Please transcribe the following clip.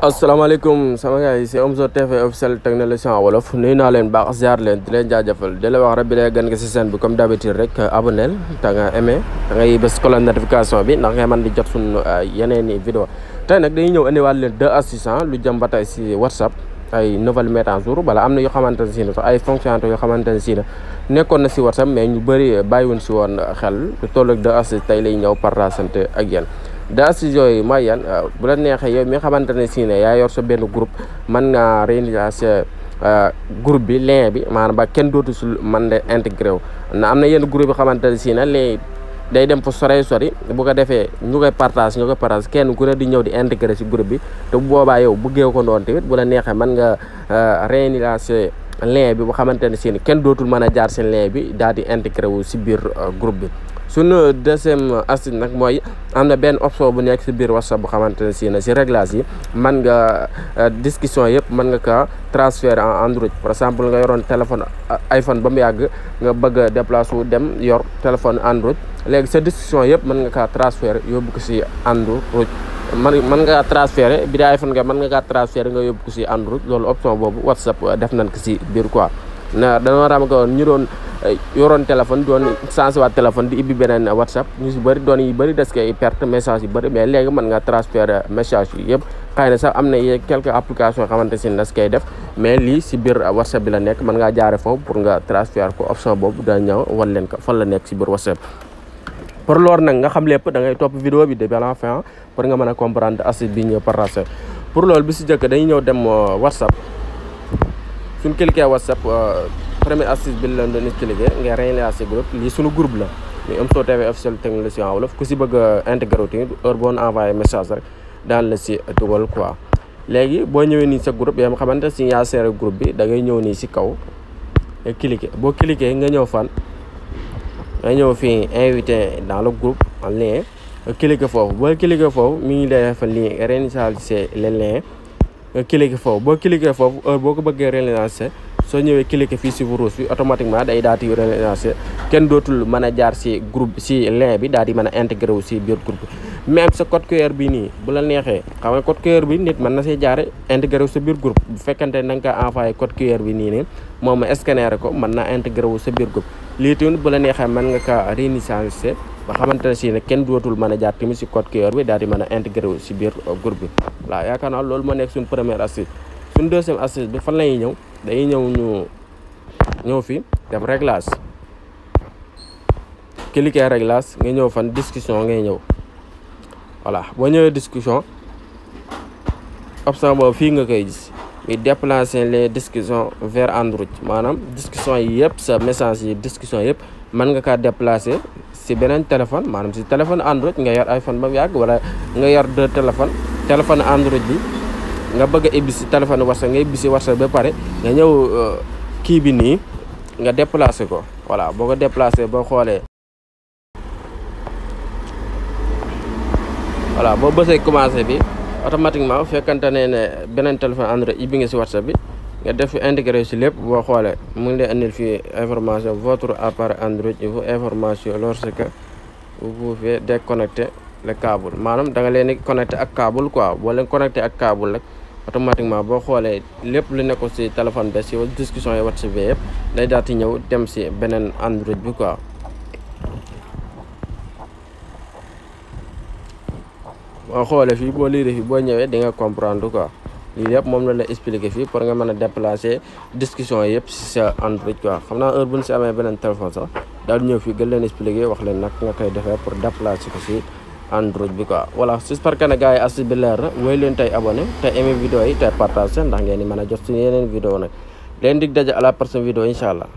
asalaamaaleykum sama gars yi c'est Omzo TV officiel technologie en wolof nuyu naa leen baax ziar leen di leen jaajëfal di la wax rek bi lay gën nga si chaîne bi comme d'habitude rek abonnel te nga aimé da ngay bës cloche notification bi ndax ngay mën di jot suñu yeneen i vidéo tey nag dañuy ñëw indiwaat leen deux astuces lu jëm ba tey si WhatsApp ay nouvelle mise à jour bala am na yoo xamante ne si ne ay fonctionnalités yoo xamante ne si ne nekkoon na si WhatsApp mais ñu bëri bàyyiwuñ si woon xel lu toll ak deux astuces tey lay ñëw partageante ak yéen deux astuces yooyu mooy yan bu la neexee yow mi nga xamante ne si ne yaa yor sa benn groupe mën nga réaliser groupe bi lien bi maanaam ba kenn dootu sul mën de intégré wu na am na yenn groupe yi xamante ne si ne léegi day dem fa sori bu ko defee ñu koy partage kenn ku ne di ñëw di intégré si groupe bi te bu boobaa yow bëggee ko noonu tamit bu la neexee mën nga réaliser lien bi bu xamante ne si ne kenn dootul mën a jaar seen lien bi daal di intégré wu si biir groupe bi. suñu deuxième astuce nag mooy am na benn option bu nekk si biir WhatsApp bu xamante ne si na si réglage yi mën nga discussion yëpp mën nga ko transférer en Android par exemple nga yoroon téléphone iPhone ba mu yàgg nga bëgg a déplacer wu dem yor téléphone Android léegi sa discussion yëpp mën nga kaa transférer yóbbu ko si Android mën nga transférer bi dee iPhone nga mën nga kaa transférer nga yóbbu ko si Android loolu option boobu WhatsApp def nañ ko si biir quoi na dañoo ram ko ñu doon yoroon téléphone doon changé waat téléphone di ibbi beneen WhatsApp ñu si bëri doon yi bëri des koy perte message yu bëri mais léegi mën nga transférer message yi yëpp xëy na sax am na quelques applications yoo xamante si das koy def mais lii si biir WhatsApp bi la nekk mën ngaa jaare foofu pour nga transférer ko option boobu da ñëw wan leen ko fan la nekk si biir WhatsApp pour loolu nag nga xam lépp da ngay topp vidéo bi de la fin pour nga mën a comprendre astuce bi ñu partagé pour loolu bi si jëkk dañuy ñëw dem WhatsApp suñ cliqué WhatsApp première astuce bi la doon expliqué nga réaliser groupe lii suñu groupe la muy Omzo TV officiel technologie en wolof ku si bëgg a intégré tamit heure boo envoyé message rek daan la si dugal quoi léegi boo ñëwee nii sa groupe yoo xamante si yaa seere groupe bi da ngay ñëw nii si kaw nga cliqué boo cliqué nga ñëw fan nga ñëw fii invité dans le groupe en lien nga cliqué foofu boo cliqué foofu mi ngi lay defal lii réaliser les liens nga cliqué foofu boo cliqué foofu heure boo ko bëggee réaliser soo ñëwee cliqué fii si rouge bi automatiquement day daal di réaliser kenn dootul mën a jaar si groupe si lien bi daal di mën a intégré wu si biir groupe bi même sa code QR bi nii bu la neexee xam nga code QR bi nit mën na see jaare intégré wu sa biir groupe bu fekkante na nga ko envoyé code QR bi nii moom ma scanner ko mën na intégré wu sa biir groupe lii tamit bu la neexee mën nga ko réinitialiser ba xamante ne si ne kenn dootul mën a jaar tamit si code QR bi daal di mën a intégré wu si biir groupe bi voilà yaakaar naa loolu moo nekk suñu première astuce suñu deuxième astuce bi fan la ñuy ñëw dañuy ñëw fii def réglage cliquer réglage nga ñëw fan discussion ngay ñëw voilà boo ñëwee discussion option boobu fii nga koy gis muy déplacer les discussions vers Android maanaam discussion yi yëpp sa message yi discussion yëpp mën nga kaa déplacer si beneen téléphone maanaam si téléphone Android nga yor iPhone ba mu yàgg wala nga yor deux téléphone Android bi nga bëgg a ibbi si téléphone WhatsApp nga ibbi si WhatsApp ba pare nga ñëw kii bi nii nga déplacé ko voilà boo ko déplacé boo xoolee voilà boo bësee commencé bi automatiquement fekkante ne beneen téléphone Android ibbi nga si WhatsApp bi nga def intégré si lépp boo xoolee mu ngi lay andil fii information votre appareil Android il faut information lorsque vous pouvez déconnecter le câble maanaam da nga leen di connecté ak câble quoi boo leen connecté ak câble rek automatiquement boo xoolee lépp lu nekk si téléphone bi si discussion yi WhatsApp bi yëpp day daal di ñëw dem si beneen Android bi quoi. boo xoolee fii boo liiree fii boo ñëwee di nga comprendre quoi lii yëpp moom la lay expliquer fii pour nga mën a déplacer discussion yi yëpp si sa Android quoi xam naa heure bu ñu si amee beneen téléphone sax daal di ñëw fii gën leen expliquer wax leen nag nga koy defee pour déplacer ko si Android bi quoi voilà j'espère que ne gars yi astuce bi leer na mooy leen tey abonné te aimé vidéo yi te partage ndax ngeen di mën a jot suñu yeneen vidéo nag leen dig daje à la prochaine vidéo incha allah.